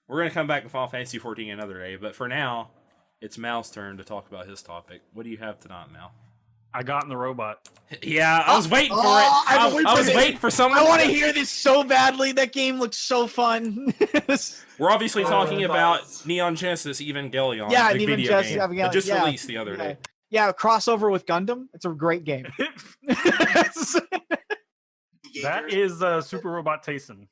We're going to come back to Final Fantasy 14 another day, but for now, it's Mal's turn to talk about his topic. What do you have tonight, Mal? I got in the robot. Yeah, I was waiting for it. I was waiting for someone. I want to hear this so badly. That game looks so fun. We're obviously talking about Neon Genesis Evangelion. Yeah, the Neon video Genesis game Evangelion. that just Yeah. released the other day. Yeah, crossover with Gundam. It's a great game. That is Super Robot Tyson.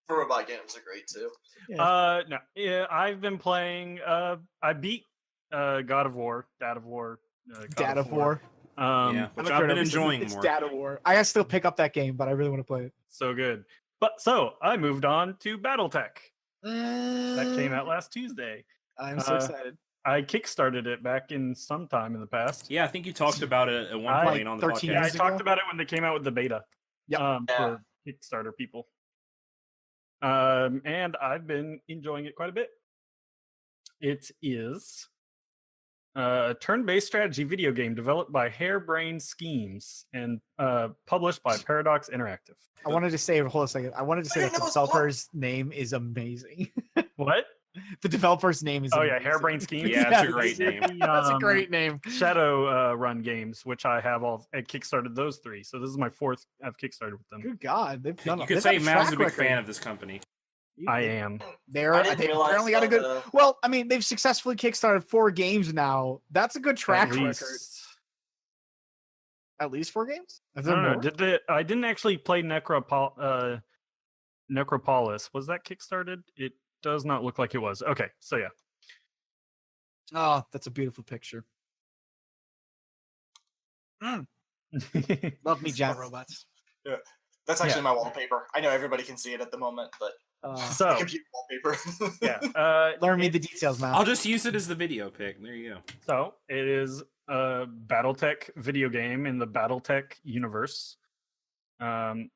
Robot games are great too. No, yeah, I've been playing. I beat God of War, Dad of War, Dad of War. Yeah, which I've been enjoying it's more. Dad of War. I gotta still pick up that game, but I really want to play it. So good. But so I moved on to BattleTech. That came out last Tuesday. I'm so excited. I kickstarted it back in sometime in the past. Yeah, I think you talked about it at one point on the 13 podcast. Yeah, I years ago? talked about it when they came out with the beta. Yep. For Kickstarter people. And I've been enjoying it quite a bit. It is a turn-based strategy video game developed by Harebrained Schemes and published by Paradox Interactive. I wanted to say, hold on a second. I wanted to say that the developer's name is amazing. What? The developer's name is amazing. Harebrained Schemes. Yeah, that's a great name. That's a great name. Shadow Run Games, which I have all kickstarted those 3. So this is my 4th I've kickstarted with them. Good God, they've done. You could say Mal's a big fan of this company. I am. They've realize apparently got a good. that, Well, I mean, they've successfully kickstarted 4 games now. That's a good track record. At least 4 games. I don't know. I didn't actually play Necropolis. Was that kickstarted? It does not look like it was. Okay, so yeah. Oh, that's a beautiful picture. Love me, giant robots. Yeah. That's actually my wallpaper. I know everybody can see it at the moment, but So computer wallpaper. yeah, learn me the details, man. I'll just use it as the video pic. There you go. so it is a BattleTech video game in the BattleTech universe. The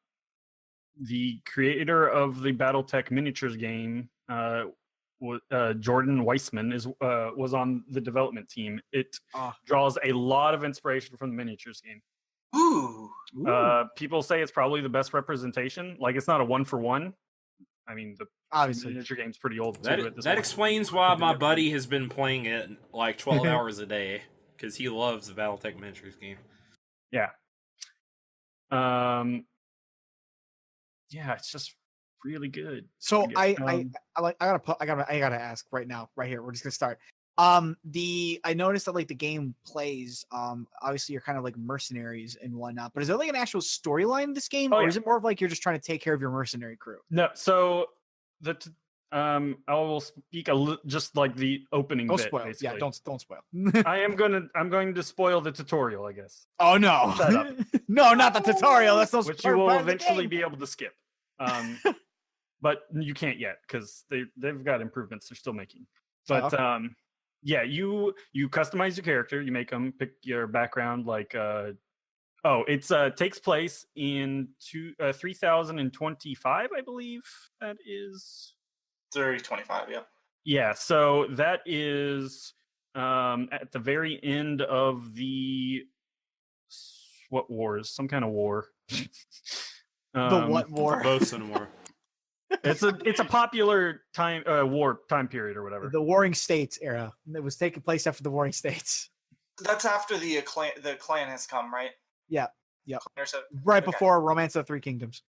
creator of the BattleTech miniatures game, Jordan Weissman, was on the development team. It draws a lot of inspiration from the miniatures game. Ooh. People say it's probably the best representation. Like, it's not a 1-for-1. I mean, the Obviously, miniature game's pretty old. That explains why my buddy has been playing it like 12 hours a day, because he loves the BattleTech miniatures game. Yeah. Yeah, it's just really good. So Really good. I gotta ask right now, right here. We're just gonna start. I noticed that like the game plays. Obviously you're kind of like mercenaries and whatnot, but is there like an actual storyline in this game, or is it more of like you're just trying to take care of your mercenary crew? No, so I will speak just like the opening Don't bit. spoil. Basically. Yeah, don't spoil. I'm going to spoil the tutorial, I guess. Oh no, Setup. no, not the tutorial. That's no. Which you will eventually be able to skip. But you can't yet because they've got improvements they're still making. But yeah, you customize your character, you make them, pick your background. Like it's takes place in 3025, I believe that is. 3025, yeah. Yeah, so that is at the very end of the what wars? Some kind of war. The what war? Bosun War. It's a popular war time period or whatever. The Warring States era. It was taking place after the Warring States. That's after the clan has come, right? Yeah. Right before Romance of the Three Kingdoms.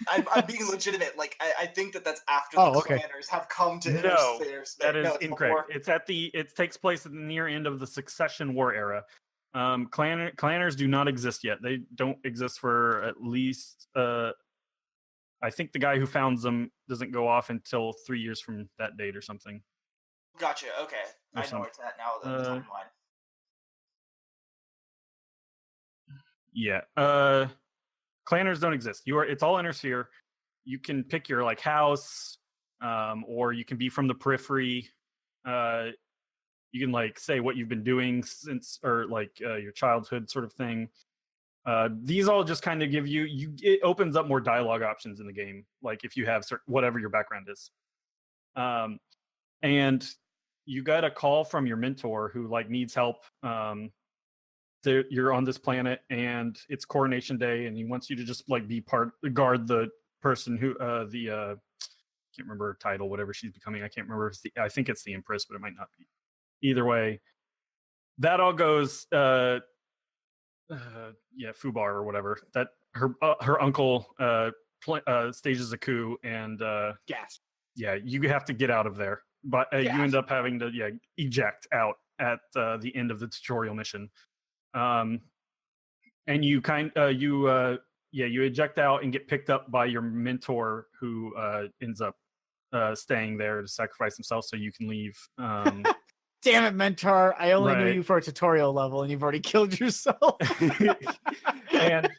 I'm being legitimate. Like I think that's after the clanners have come to interfere. That is incorrect. It takes place at the near end of the Succession War era. Clanners do not exist yet. They don't exist for at least I think the guy who founds them doesn't go off until 3 years from that date or something. Gotcha. Okay, I know where it's at now. The timeline. Yeah. Clanners don't exist. It's all Intersphere. You can pick your like house, or you can be from the periphery. You can like say what you've been doing since, or like your childhood sort of thing. These all just kind of give it opens up more dialogue options in the game. Like if you have whatever your background is, and you got a call from your mentor who like needs help. You're on this planet and it's Coronation Day, and he wants you to just like guard the person who the can't remember her title, whatever she's becoming. I can't remember if it's I think it's the Empress, but it might not be. Either way, that all goes Fubar or whatever. That her uncle stages a coup, and Gas. yeah, you have to get out of there. But you end up having to eject out at the end of the tutorial mission. And you you eject out and get picked up by your mentor, who ends up staying there to sacrifice himself so you can leave. Damn it, mentor! I only knew you for a tutorial level, and you've already killed yourself. And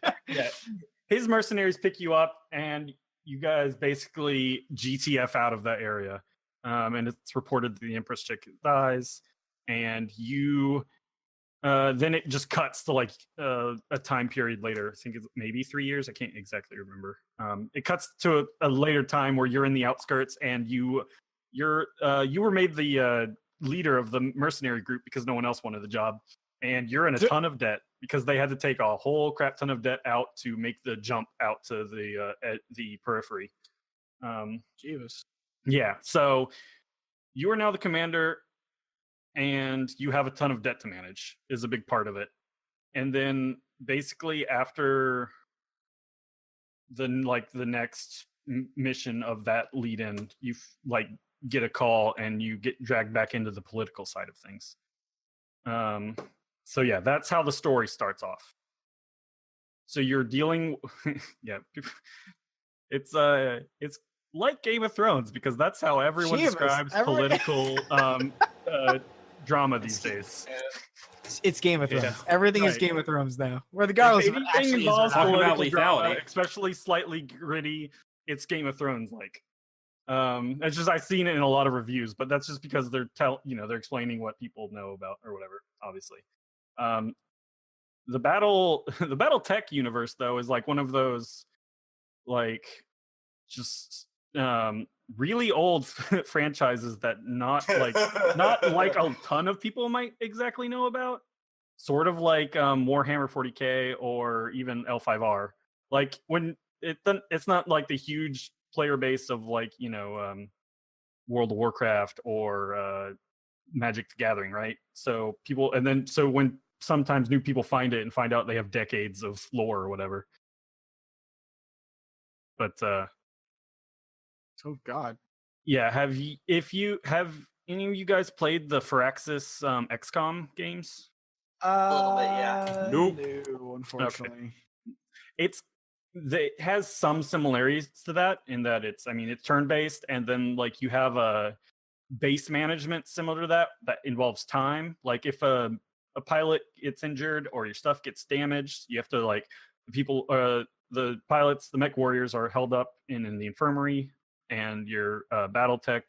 his mercenaries pick you up, and you guys basically GTF out of that area. And it's reported that the Empress chick dies, and you then it just cuts to like a time period later. I think it's maybe 3 years. I can't exactly remember. It cuts to a later time where you're in the outskirts, and you were made the leader of the mercenary group because no one else wanted the job, and you're in a ton of debt because they had to take a whole crap ton of debt out to make the jump out to the periphery. Jesus. Yeah, so you are now the commander, and you have a ton of debt to manage is a big part of it. And then basically after the next mission of that lead in, you get a call and you get dragged back into the political side of things. So yeah, that's how the story starts off. So you're dealing it's like Game of Thrones, because that's how everyone describes political drama these days. It's Game of Thrones. Yeah. Everything is Game of Thrones now. Regardless of anything involves political lethality, drama, especially slightly gritty, it's Game of Thrones like. It's just I've seen it in a lot of reviews, but that's just because they're explaining what people know about or whatever, obviously. The BattleTech universe though is like one of those like just really old franchises that not like a ton of people might exactly know about. Sort of like Warhammer 40K or even L5R. Like when it's not like the huge player base of like World of Warcraft or Magic the Gathering, right? So when sometimes new people find it and find out they have decades of lore or whatever. But oh god, yeah. Have any of you guys played the Firaxis XCOM games? A little bit, yeah. Nope. No, unfortunately. Okay. It has some similarities to that in that it's turn-based, and then like you have a base management similar to that involves time. Like if a pilot gets injured or your stuff gets damaged, you have to the pilots, the Mech Warriors, are held up in the infirmary, and your BattleTech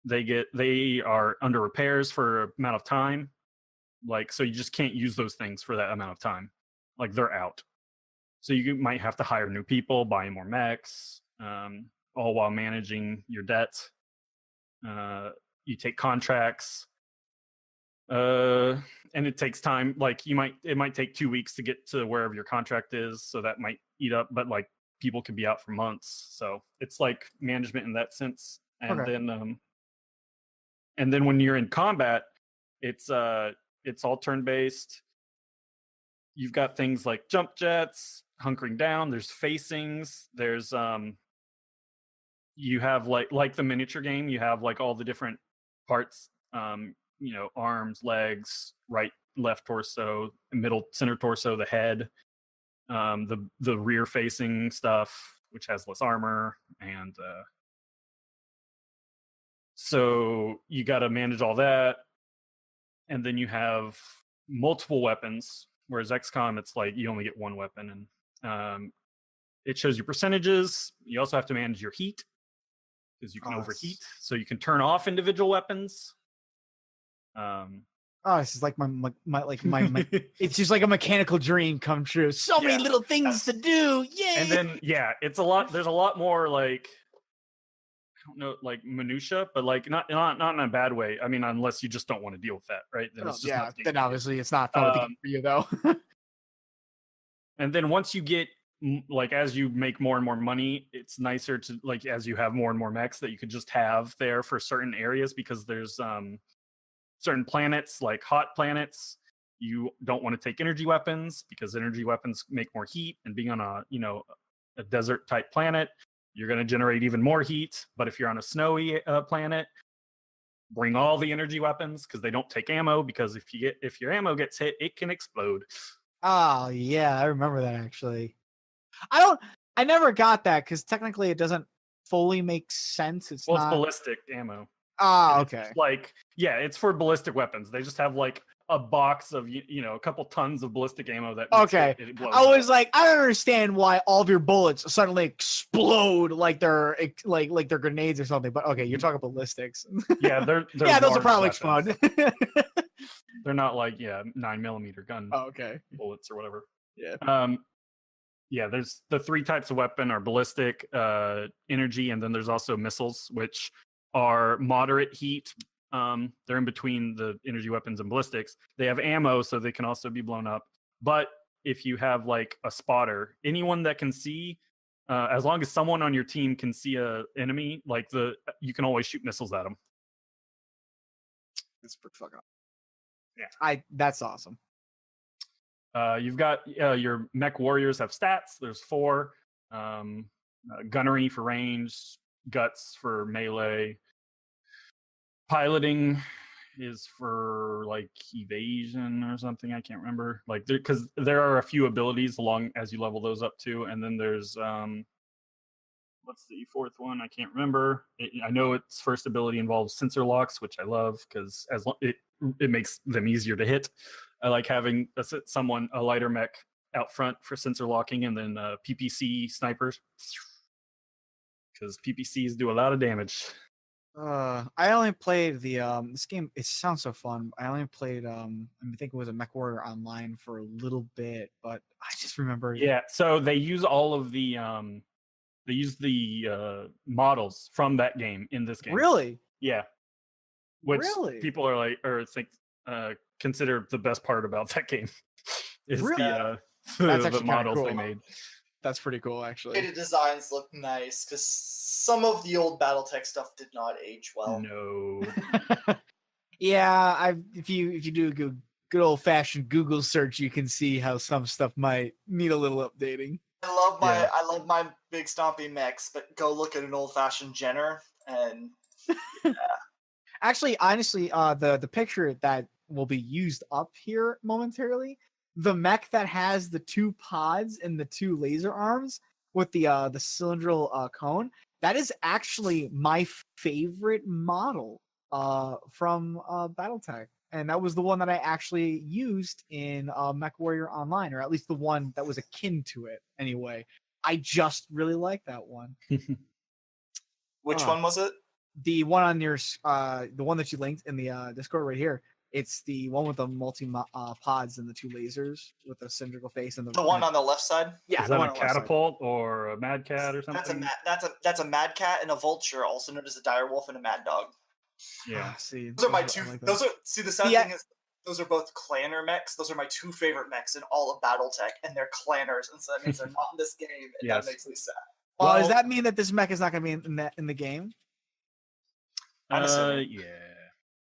they are under repairs for an amount of time. Like so you just can't use those things for that amount of time. Like they're out. So you might have to hire new people, buy more mechs, all while managing your debt. You take contracts, and it takes time. Like it might take 2 weeks to get to wherever your contract is, so that might eat up. But like people could be out for months, so it's like management in that sense. And then when you're in combat, it's all turn based. You've got things like jump jets, hunkering down, there's facings, there's you have like the miniature game, you have like all the different parts, arms, legs, right, left torso, middle, center torso, the head, the rear facing stuff, which has less armor, and so you got to manage all that. And then you have multiple weapons, whereas XCOM, it's like you only get one weapon, and it shows you percentages. You also have to manage your heat, because you can overheat, so you can turn off individual weapons. This is like my it's just like a mechanical dream come true. So many little things to do. Yay! And then it's a lot. There's a lot more like, I don't know, like minutia, but like not in a bad way. I mean, unless you just don't want to deal with that, right? Then it's just then obviously it's not fun for you though. And then once you get like as you make more and more money, it's nicer to like as you have more and more mechs that you could just have there for certain areas, because there's certain planets, like hot planets, you don't want to take energy weapons because energy weapons make more heat, and being on a a desert type planet, you're going to generate even more heat. But if you're on a snowy planet, bring all the energy weapons because they don't take ammo, because if your ammo gets hit, it can explode. Oh yeah, I remember that actually. I never got that because technically it doesn't fully make sense. It's Well, not. it's ballistic ammo. Ah, And it's okay. just like, yeah, it's for ballistic weapons. They just have like a box of a couple tons of ballistic ammo that makes Okay. it blows I was up. like, I don't understand why all of your bullets suddenly explode like they're like they're grenades or something. But okay, you're talking ballistics. Yeah, they're Yeah, those will large probably weapons. explode. They're not like 9mm gun Oh, okay. bullets or whatever. Yeah. Yeah, there's the 3 types of weapon are ballistic, energy, and then there's also missiles, which are moderate heat. They're in between the energy weapons and ballistics. They have ammo, so they can also be blown up. But if you have like a spotter, anyone that can see, as long as someone on your team can see a enemy, like you can always shoot missiles at them. That's pretty fucking awesome. Yeah, that's awesome. You've got your Mech Warriors have stats. There's 4. Gunnery for range, guts for melee. Piloting is for like evasion or something. I can't remember. Like because there are a few abilities along as you level those up too. And then there's what's the 4th one? I can't remember. I know its first ability involves sensor locks, which I love because it makes them easier to hit. I like having a lighter mech out front for sensor locking, and then PPC snipers, because PPCs do a lot of damage. I only played the this game. It sounds so fun. I only played I think it was a Mech Warrior Online for a little bit, but I just remember. Yeah, so they use all of the models from that game in this game. Really? Yeah. Which really? people are like, or think consider the best part about that game is the models they made. That's pretty cool, actually. The designs look nice because some of the old BattleTech stuff did not age well. No. Yeah, if you do a good old fashioned Google search, you can see how some stuff might need a little updating. I love my big stompy mechs, but go look at an old fashioned Jenner and yeah. Actually, honestly, the picture that will be used up here momentarily, the mech that has the 2 pods and the 2 laser arms with the cylindrical cone, that is actually my favorite model from BattleTech. And that was the one that I actually used in Mech Warrior Online, or at least the one that was akin to it anyway. I just really like that one. Which one was it? The one on your the one that you linked in the Discord right here. It's the one with the multi pods and the 2 lasers with the cylindrical face and the one on the left side. Yeah, is that a catapult or a mad cat or something? That's a mad cat and a vulture, also known as a dire wolf and a mad dog. Yeah, see, those are my 2. Like those are the sad thing is those are both clanner mechs. Those are my 2 favorite mechs in all of BattleTech, and they're clanners, and so that means they're not in this game, and that makes me sad. Well, does that mean that this mech is not going to be in the game? Yeah.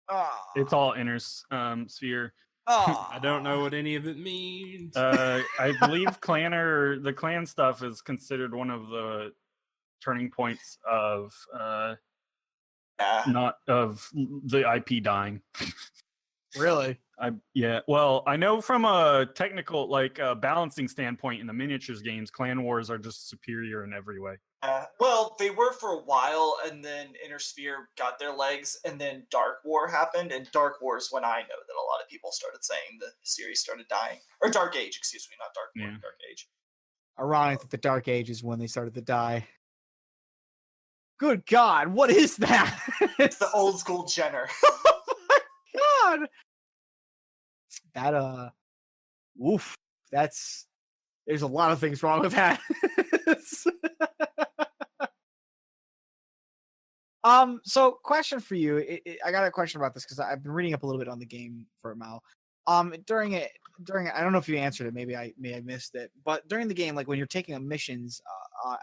Oh. It's all inner sphere. Oh. I don't know what any of it means. I believe the clan stuff is considered one of the turning points of not of the IP dying. Really? Well, I know from a technical balancing standpoint in the miniatures games, clan wars are just superior in every way. Well, they were for a while, and then Inner Sphere got their legs, and then Dark War happened, and Dark War is when I know that a lot of people started saying the series started dying. Or Dark Age, excuse me, not Dark War, Dark Age. Ironic that the Dark Age is when they started to die. Good God, what is that? It's the old school Jenner. Oh my God! That, oof, there's a lot of things wrong with that. So question for you. I got a question about this because I've been reading up a little bit on the game for Mao. during I don't know if you answered it. Maybe I missed it. But during the game, like when you're taking up missions,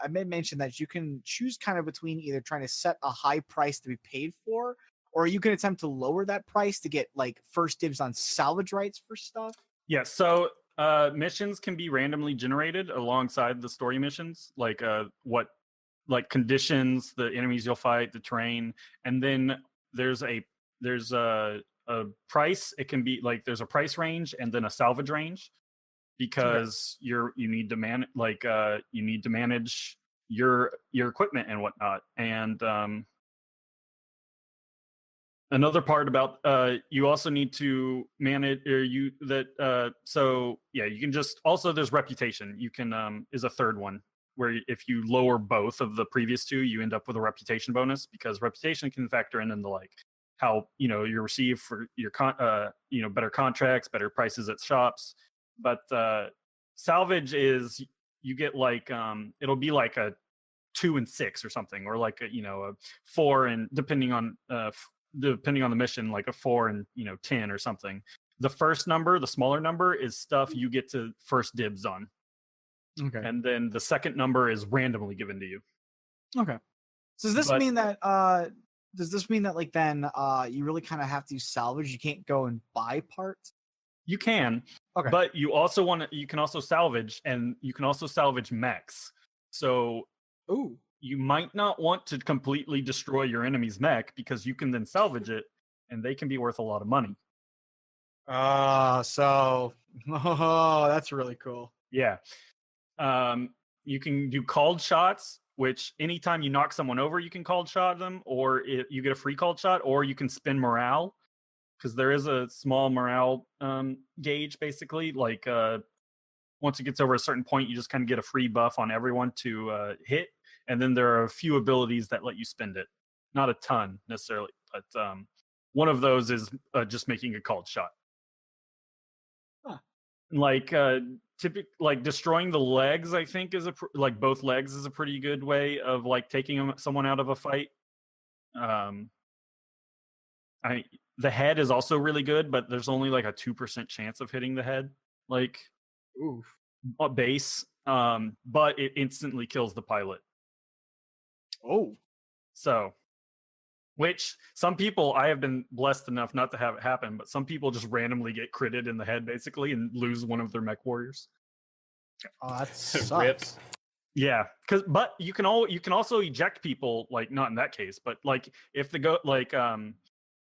I made mention that you can choose kind of between either trying to set a high price to be paid for, or you can attempt to lower that price to get like first dibs on salvage rights for stuff. Yeah, so missions can be randomly generated alongside the story missions, like conditions, the enemies you'll fight, the terrain, and then there's a price. It can be like there's a price range and then a salvage range, because you need to manage your equipment and whatnot. And another part about you also need to manage you can just also there's reputation. You can is a third one where if you lower both of the previous two, you end up with a reputation bonus, because reputation can factor in the like how you're received for your better contracts, better prices at shops. But salvage is you get like it'll be like a 2 and 6 or something, or like a 4 and depending on the mission, like a 4 and 10 or something. The first number, the smaller number, is stuff you get to first dibs on. Okay. And then the second number is randomly given to you. Okay. So does this mean that like then you really kind of have to salvage? You can't go and buy parts? You can. Okay. But you can also salvage, and you can also salvage mechs. So you might not want to completely destroy your enemy's mech, because you can then salvage it and they can be worth a lot of money. That's really cool. Yeah. You can do called shots, which anytime you knock someone over, you can called shot them, or you get a free called shot, or you can spin morale, because there is a small morale gauge, basically. Like once it gets over a certain point, you just kind of get a free buff on everyone to hit, and then there are a few abilities that let you spend it. Not a ton necessarily, but one of those is just making a called shot. Huh. Like like destroying the legs, I think is like both legs is a pretty good way of like taking someone out of a fight. The head is also really good, but there's only like a 2% chance of hitting the head, like base. But it instantly kills the pilot. So, which some people, I have been blessed enough not to have it happen, but some people just randomly get critted in the head basically and lose one of their mech warriors. Oh, that sucks. Rips. Yeah, but you can also eject people, like not in that case, but like if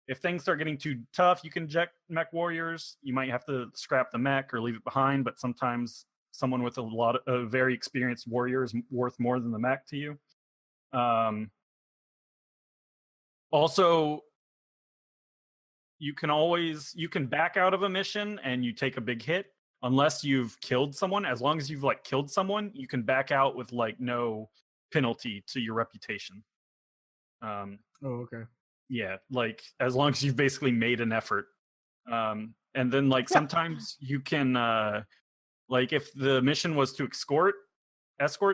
if things start getting too tough, you can eject mech warriors. You might have to scrap the mech or leave it behind, but sometimes someone with a very experienced warrior is worth more than the mech to you. Also, you can back out of a mission and you take a big hit unless you've killed someone. As long as you've like killed someone, you can back out with like no penalty to your reputation. Okay. Yeah, like as long as you've basically made an effort. And then like sometimes you can like if the mission was to escort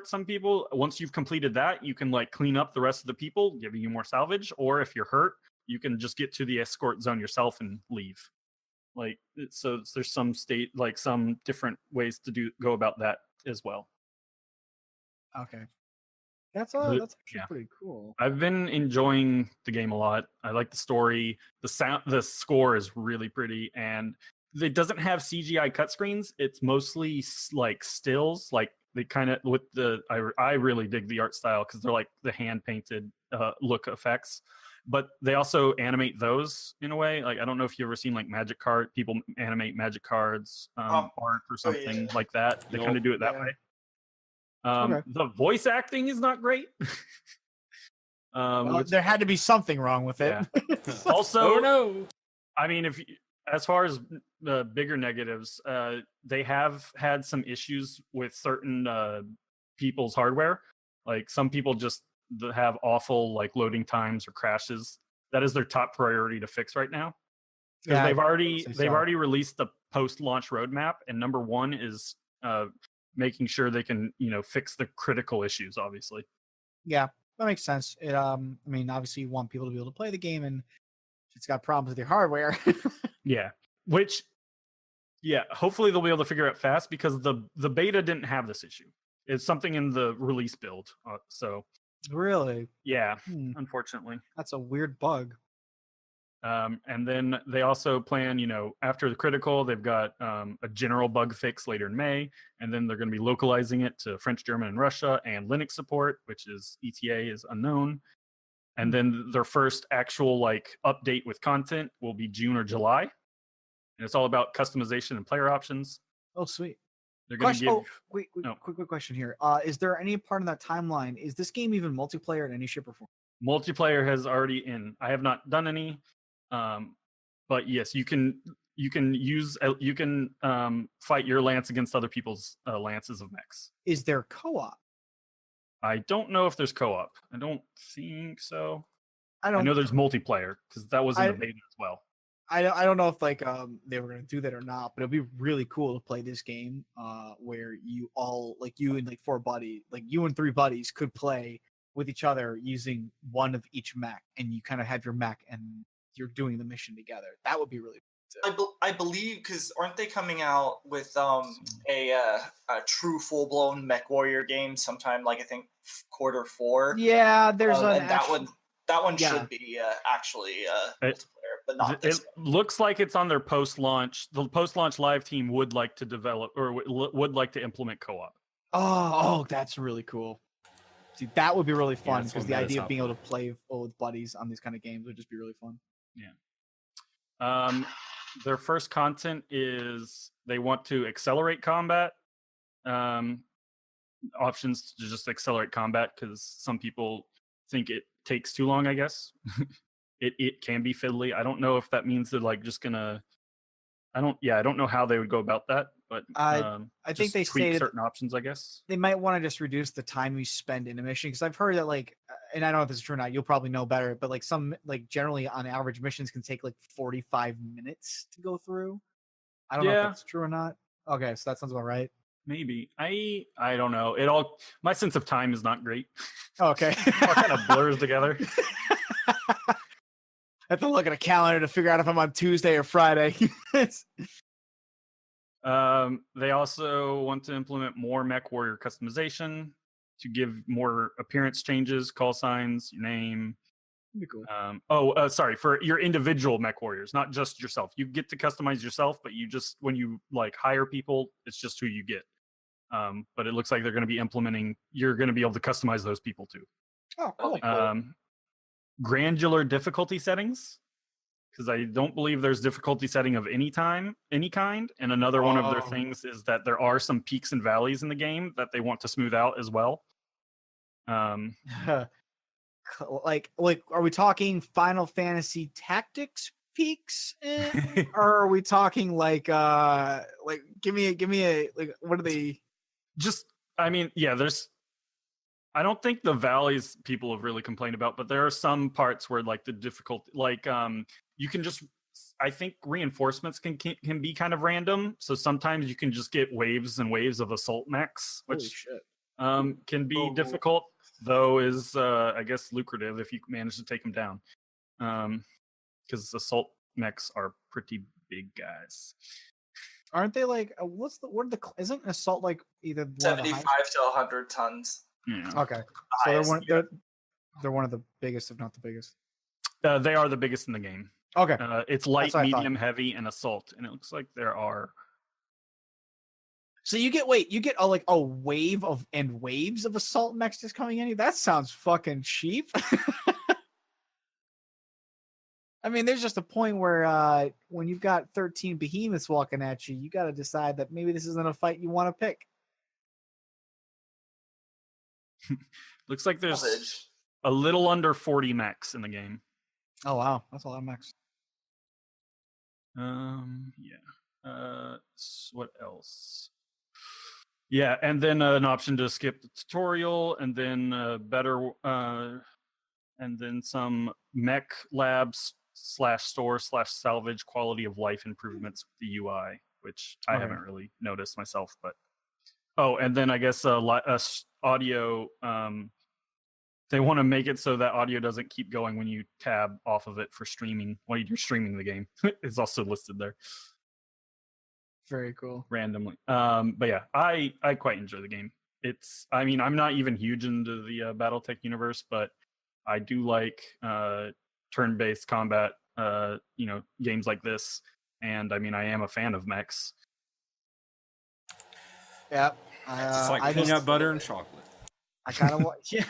some people, once you've completed that, you can like clean up the rest of the people, giving you more salvage. Or if you're hurt, you can just get to the escort zone yourself and leave. Like so there's some different ways to go about that as well. Okay. That's actually pretty cool. I've been enjoying the game a lot. I like the story. The score is really pretty, and it doesn't have CGI cut screens. It's mostly like stills. Like they kind of I really dig the art style because they're like the hand painted look effects. But they also animate those in a way. Like I don't know if you've ever seen like people animate magic cards art or something like that. They kind of do it that way. The voice acting is not great. There had to be something wrong with it. Yeah. Also, I mean, as far as the bigger negatives, they have had some issues with certain people's hardware. Like some people just have awful like loading times or crashes. That is their top priority to fix right now. Because they've already released the post-launch roadmap, and number one is making sure they can fix the critical issues. Obviously, yeah, that makes sense. It I mean, obviously, you want people to be able to play the game, and if it's got problems with your hardware. Yeah, which Yeah, hopefully they'll be able to figure it fast because the beta didn't have this issue. It's something in the release build. So Really? yeah, Hmm, unfortunately. that's a weird bug. And then they also plan, after the critical, they've got a general bug fix later in May, and then they're going to be localizing it to French, German, and Russia, and Linux support, which is ETA is unknown. And then their first actual update with content will be June or July, and it's all about customization and player options. Oh, sweet. They're going to Question. give. Oh, wait, no. quick question here. Is there any part of that timeline? Is this game even multiplayer in any shape or form? Multiplayer has already in. I have not done any, but yes, you can fight your lance against other people's lances of mechs. Is there co-op? I don't know if there's co-op. I don't think so. I I know there's multiplayer because that was in the beta as well. I don't know if they were gonna do that or not, but it'd be really cool to play this game where you all you and four buddies, you and three buddies could play with each other using one of each mech, and you kind of have your mech and you're doing the mission together. That would be really cool. I believe, because aren't they coming out with a true full blown Mech Warrior game sometime I think Q4? Yeah, there's and that one Yeah. should be actually multiplayer, but not this. It looks like it's on their post-launch. The post-launch live team would like to develop or would like to implement co-op. Oh, that's really cool. See, that would be really fun that's because what the made us idea of up being able for. to play with buddies on these kind of games would just be really fun. Their first content is they want to accelerate combat. Options to just accelerate combat because some people think it takes too long, I guess. it can be fiddly. I don't know if that means they're just gonna. I don't know how they would go about that, but I think just they tweak stated certain options, I guess. they might want to just reduce the time you spend in a mission because I've heard that and I don't know if this is true or not. You'll probably know better, but some generally on average missions can take 45 minutes to go through. I don't know if that's true or not. Okay, so that sounds about right. Maybe I don't know. My sense of time is not great. Okay, It all kind of blurs together. I have to look at a calendar to figure out if I'm on Tuesday or Friday. They also want to implement more Mech Warrior customization to give more appearance changes, call signs, your name. That'd be cool. Sorry, for your individual Mech Warriors, not just yourself. You get to customize yourself, but you just when you hire people, it's just who you get. But it looks like they're going to be implementing. You're going to be able to customize those people too. Oh, cool. Granular difficulty settings, because I don't believe there's difficulty setting of any kind. And another one of their things is that there are some peaks and valleys in the game that they want to smooth out as well. Are we talking Final Fantasy Tactics peaks, or are we talking give me a what are they? Just, I mean, yeah, I don't think the valleys people have really complained about, but there are some parts where the difficulty, you can just, I think reinforcements can be kind of random. So sometimes you can just get waves and waves of assault mechs, which can be difficult, though is, I guess, lucrative if you manage to take them down. Because assault mechs are pretty big guys. Aren't they isn't assault either 75 to 100 tons? Yeah. Okay, so they're one of the biggest, if not the biggest. They are the biggest in the game. Okay, it's light, medium, heavy, and assault, and it looks like there are. So you get a wave of waves of assault mechs just coming in. That sounds fucking cheap. I mean, there's just a point where when you've got 13 behemoths walking at you, you got to decide that maybe this isn't a fight you want to pick. Looks like there's Salvage. a little under 40 mechs in the game. Oh wow, that's a lot of mechs. Yeah. What else? Yeah, and then an option to skip the tutorial, and then and then some mech labs /store/salvage quality of life improvements with the UI, which I haven't really noticed myself, but and then I guess audio. They want to make it so that audio doesn't keep going when you tab off of it for streaming while you're streaming the game. It's also listed there. Very cool. randomly. But yeah, I quite enjoy the game. I mean, I'm not even huge into the BattleTech universe, but I do like turn-based combat, games like this. And I mean, I am a fan of mechs. Yep. It's like I peanut just- butter and chocolate. I kind of want. Yeah.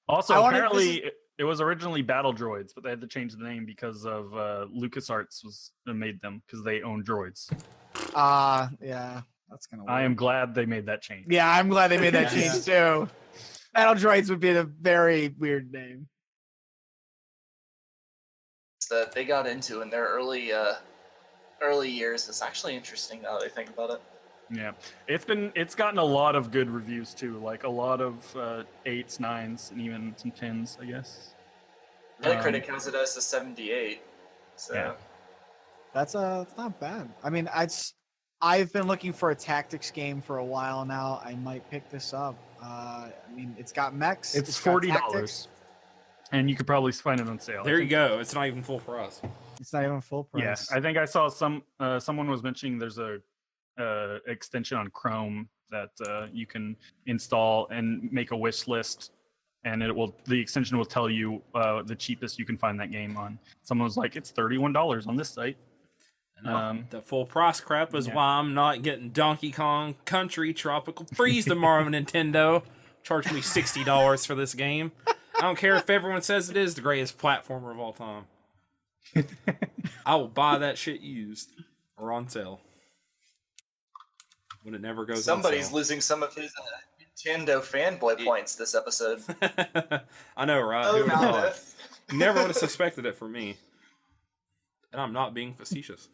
Also, I wanna- this apparently, it was originally Battle Droids, but they had to change the name because of LucasArts made them because they own droids. Yeah. That's kind of. I am glad they made that change. Yeah, I'm glad they made that Yeah. change too. Battle Droids would be a very weird name. That they got into in their early years is actually interesting now that I think about it. Yeah, it's gotten a lot of good reviews too, like a lot of 8s, 9s, and even some 10s, I guess. Metacritic has it as a 78. So Yeah. That's it's not bad. I mean, I've been looking for a tactics game for a while now. I might pick this up. I mean, it's got mechs. It's got $40, tactics. and you could probably find it on sale. There you go. It's not even full price. It's not even full Yeah, price. I think I saw someone was mentioning there's a extension on Chrome that you can install and make a wish list, and the extension will tell you the cheapest you can find that game on. Someone was like, it's $31 on this site. The full price crap is yeah. why I'm not getting Donkey Kong Country Tropical Freeze tomorrow, Nintendo. Charge me $60 for this game. I don't care if everyone says it is the greatest platformer of all time. I will buy that shit used or on sale when it never goes somebody's on sale. losing some of his Nintendo fanboy points this episode. I know, right? Oh, Who would've now thought? Never would have suspected it for me. And I'm not being facetious.